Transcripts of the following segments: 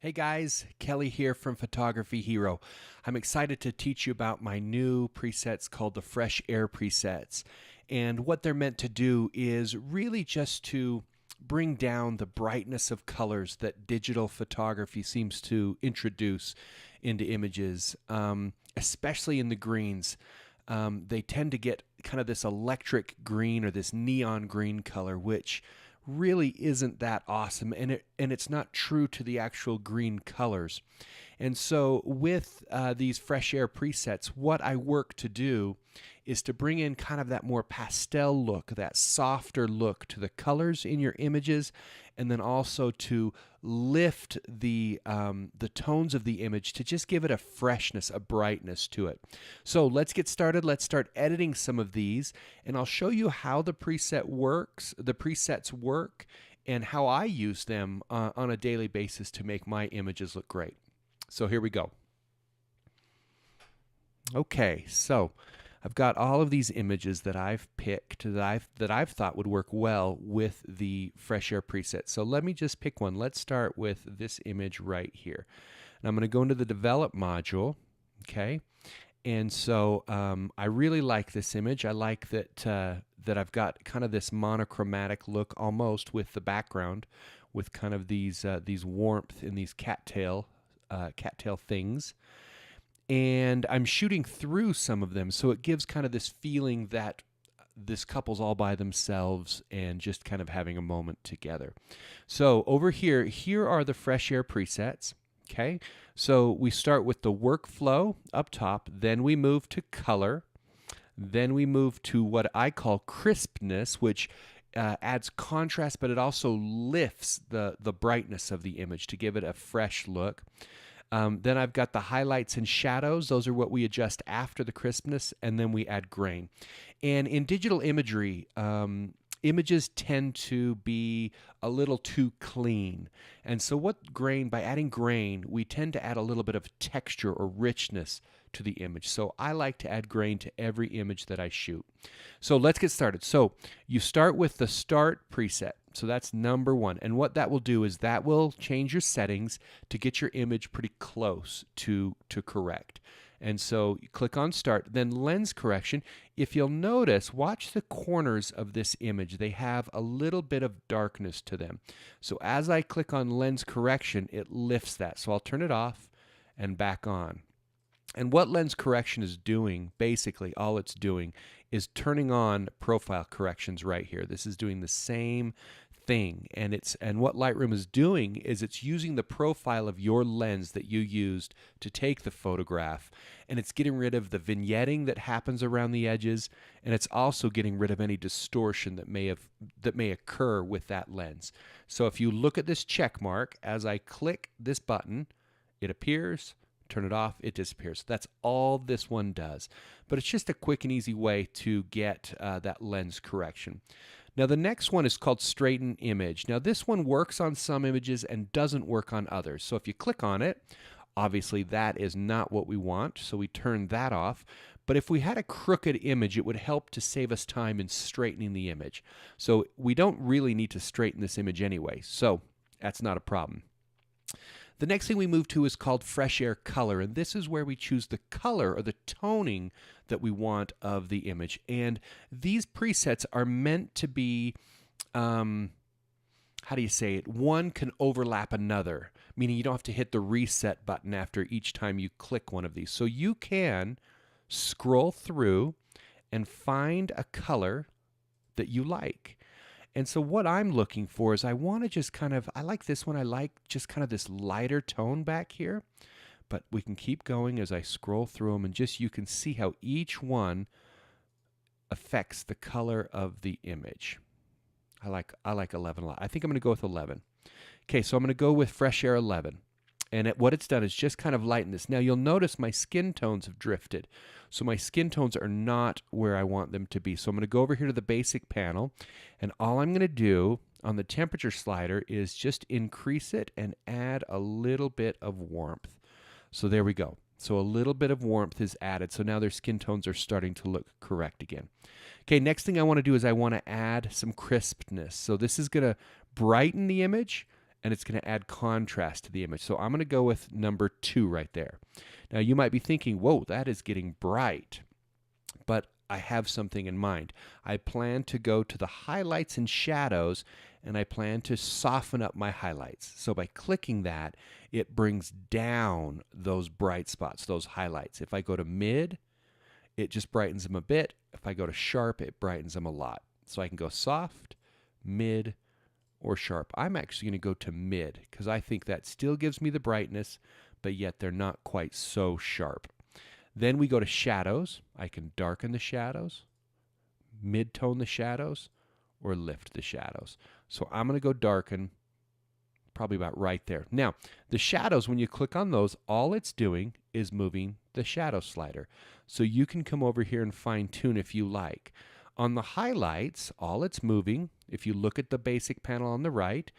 Hey guys, Kelly here from Photography Hero. I'm excited to teach you about my new presets called the Fresh Air presets. And what they're meant to do is really just to bring down the brightness of colors that digital photography seems to introduce into images, especially in the greens. They tend to get kind of this electric green or this neon green color, which really isn't that awesome, and it's not true to the actual green colors. And so with these fresh air presets, what I work to do is to bring in kind of that more pastel look, that softer look to the colors in your images, and then also to lift the tones of the image to just give it a freshness, a brightness to it. So let's get started. Let's start editing some of these, and I'll show you how the presets work, and how I use them on a daily basis to make my images look great. So here we go. Okay, so I've got all of these images that I've picked that I've thought would work well with the Fresh Air preset. So let me just pick one. Let's start with this image right here. And I'm going to go into the Develop module, okay? And so I really like this image. I like that I've got kind of this monochromatic look almost with the background, with kind of these warmth and these cattail things. And I'm shooting through some of them, so it gives kind of this feeling that this couple's all by themselves and just kind of having a moment together. So over here are the Fresh Air presets. Okay, so we start with the workflow up top, then we move to color, then we move to what I call crispness, which adds contrast, but it also lifts the brightness of the image to give it a fresh look. Then I've got the highlights and shadows. Those are what we adjust after the crispness, and then we add grain. And in digital imagery, images tend to be a little too clean. And so by adding grain, we tend to add a little bit of texture or richness to the image. So I like to add grain to every image that I shoot. So let's get started. So you start with the Start preset. So that's number one. And what that will do is that will change your settings to get your image pretty close to correct. And so you click on Start, then Lens Correction. If you'll notice, watch the corners of this image. They have a little bit of darkness to them. So as I click on Lens Correction, it lifts that. So I'll turn it off and back on. And what lens correction is doing, basically all it's doing is turning on profile corrections right here. This is doing the same thing, and what Lightroom is doing is it's using the profile of your lens that you used to take the photograph, and it's getting rid of the vignetting that happens around the edges, and it's also getting rid of any distortion that may occur with that lens. So if you look at this check mark, as I click this button, it appears. Turn it off, it disappears. That's all this one does. But it's just a quick and easy way to get that lens correction. Now the next one is called Straighten Image. Now this one works on some images and doesn't work on others. So if you click on it, obviously that is not what we want, so we turn that off. But if we had a crooked image, it would help to save us time in straightening the image. So we don't really need to straighten this image anyway, so that's not a problem. The next thing we move to is called Fresh Air Color, and this is where we choose the color or the toning that we want of the image. And these presets are meant to be, how do you say it? One can overlap another, meaning you don't have to hit the reset button after each time you click one of these. So you can scroll through and find a color that you like. And so what I'm looking for is I want to just I like this one. I like just kind of this lighter tone back here. But we can keep going as I scroll through them, and just you can see how each one affects the color of the image. I like 11 a lot. I think I'm going to go with 11. Okay, so I'm going to go with Fresh Air 11. And what it's done is just kind of lighten this. Now you'll notice my skin tones have drifted. So my skin tones are not where I want them to be. So I'm going to go over here to the basic panel, and all I'm going to do on the temperature slider is just increase it and add a little bit of warmth. So there we go. So a little bit of warmth is added. So now their skin tones are starting to look correct again. Okay, next thing I want to do is I want to add some crispness. So this is going to brighten the image and it's going to add contrast to the image. So I'm going to go with number 2 right there. Now you might be thinking, whoa, that is getting bright. But I have something in mind. I plan to go to the highlights and shadows, and I plan to soften up my highlights. So by clicking that, it brings down those bright spots, those highlights. If I go to mid, it just brightens them a bit. If I go to sharp, it brightens them a lot. So I can go soft, mid, or sharp. I'm actually going to go to mid because I think that still gives me the brightness, but yet they're not quite so sharp. Then we go to shadows. I can darken the shadows, mid-tone the shadows, or lift the shadows. So I'm going to go darken, probably about right there. Now, the shadows, when you click on those, all it's doing is moving the shadow slider. So you can come over here and fine-tune if you like. On the highlights, all it's moving, if you look at the basic panel on the right,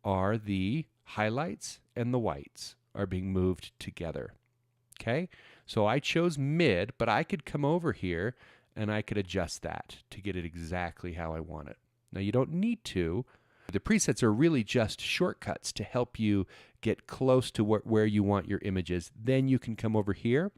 are the highlights and the whites are being moved together. Okay? So I chose mid, but I could come over here and I could adjust that to get it exactly how I want it. Now you don't need to. The presets are really just shortcuts to help you get close to where you want your images. Then you can come over here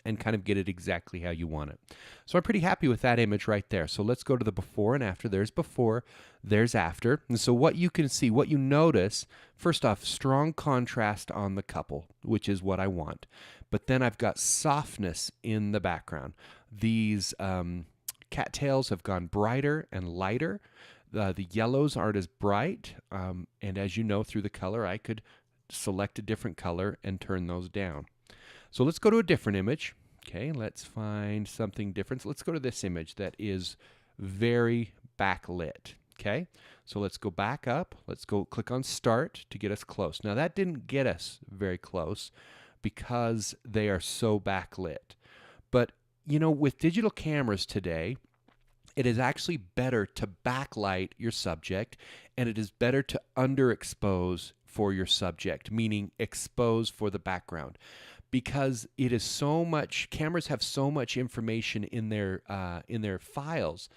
and kind of get it exactly how you want it. So I'm pretty happy with that image right there. So let's go to the before and after. There's before, there's after. And so what you can see, what you notice, first off, strong contrast on the couple, which is what I want. But then I've got softness in the background. These cattails have gone brighter and lighter. The yellows aren't as bright. And as you know, through the color, I could select a different color and turn those down. So let's go to a different image. Okay, let's find something different. So let's go to this image that is very backlit. Okay, so let's go back up. Let's go click on Start to get us close. Now that didn't get us very close because they are so backlit. But, you know, with digital cameras today, it is actually better to backlight your subject, and it is better to underexpose for your subject, meaning expose for the background. Because it is so much, cameras have so much information in their files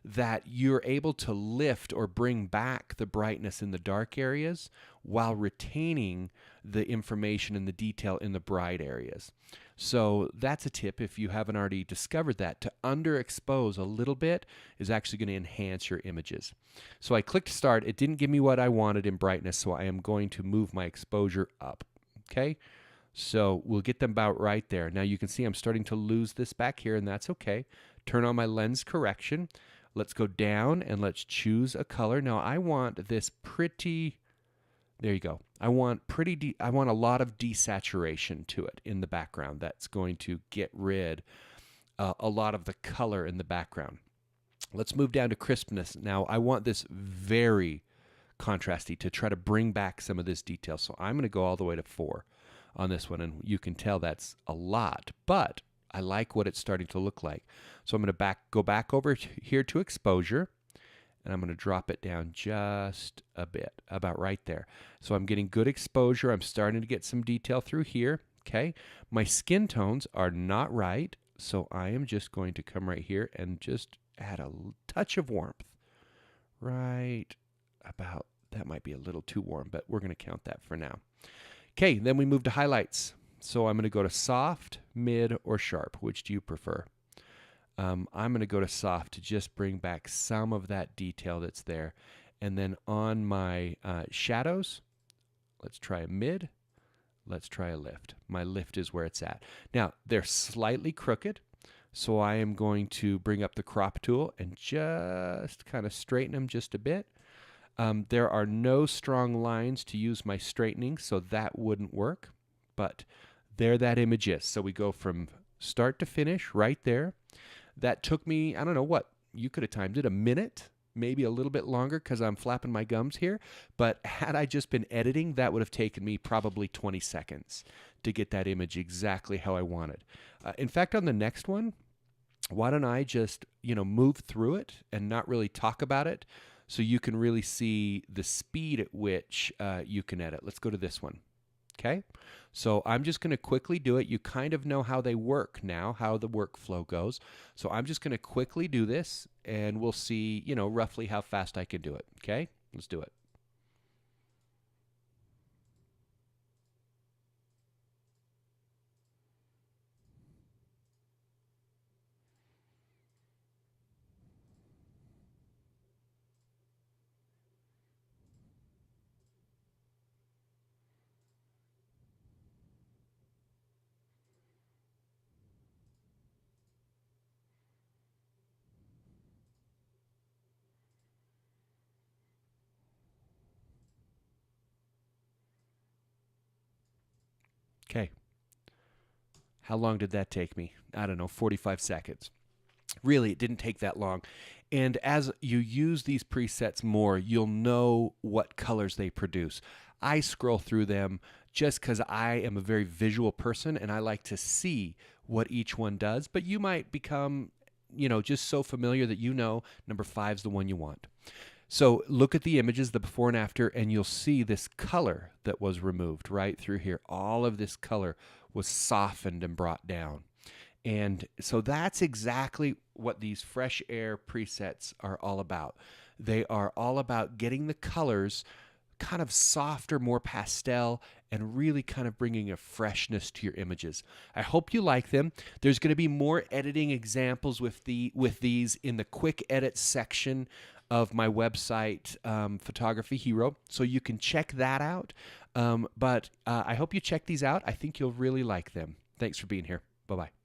that you're able to lift or bring back the brightness in the dark areas while retaining the information and the detail in the bright areas. So that's a tip, if you haven't already discovered that, to underexpose a little bit is actually going to enhance your images. So I clicked Start. It didn't give me what I wanted in brightness, so I am going to move my exposure up. Okay? So we'll get them about right there. Now you can see I'm starting to lose this back here, and that's okay. Turn on my lens correction. Let's go down and let's choose a color. Now I want this pretty, there you go. I want a lot of desaturation to it in the background. That's going to get rid a lot of the color in the background. Let's move down to crispness. Now I want this very contrasty to try to bring back some of this detail. So I'm going to go all the way to 4 on this one, and you can tell that's a lot, but I like what it's starting to look like. So I'm going to go back over here to exposure, and I'm going to drop it down just a bit, about right there. So I'm getting good exposure. I'm starting to get some detail through here. Okay, my skin tones are not right, so I am just going to come right here and just add a touch of warmth. Right about, that might be a little too warm, but we're going to count that for now. Okay, then we move to highlights. So I'm going to go to soft, mid, or sharp. Which do you prefer? I'm going to go to soft to just bring back some of that detail that's there. And then on my shadows, let's try a mid. Let's try a lift. My lift is where it's at. Now, they're slightly crooked, so I am going to bring up the crop tool and just kind of straighten them just a bit. There are no strong lines to use my straightening, so that wouldn't work. But there that image is. So we go from start to finish right there. That took me, I don't know what, you could have timed it, a minute, maybe a little bit longer because I'm flapping my gums here. But had I just been editing, that would have taken me probably 20 seconds to get that image exactly how I wanted. In fact, on the next one, why don't I just, move through it and not really talk about it, so you can really see the speed at which you can edit. Let's go to this one. Okay, so I'm just going to quickly do it. You kind of know how they work now, how the workflow goes. So I'm just going to quickly do this, and we'll see, roughly how fast I can do it. Okay, let's do it. Okay. How long did that take me? I don't know, 45 seconds. Really, it didn't take that long. And as you use these presets more, you'll know what colors they produce. I scroll through them just because I am a very visual person and I like to see what each one does. But you might become, just so familiar that number 5 is the one you want. So look at the images, the before and after, and you'll see this color that was removed right through here. All of this color was softened and brought down. And so that's exactly what these fresh air presets are all about. They are all about getting the colors kind of softer, more pastel, and really kind of bringing a freshness to your images. I hope you like them. There's going to be more editing examples with these in the quick edit section of my website, Photography Hero, so you can check that out. But I hope you check these out. I think you'll really like them. Thanks for being here. Bye-bye.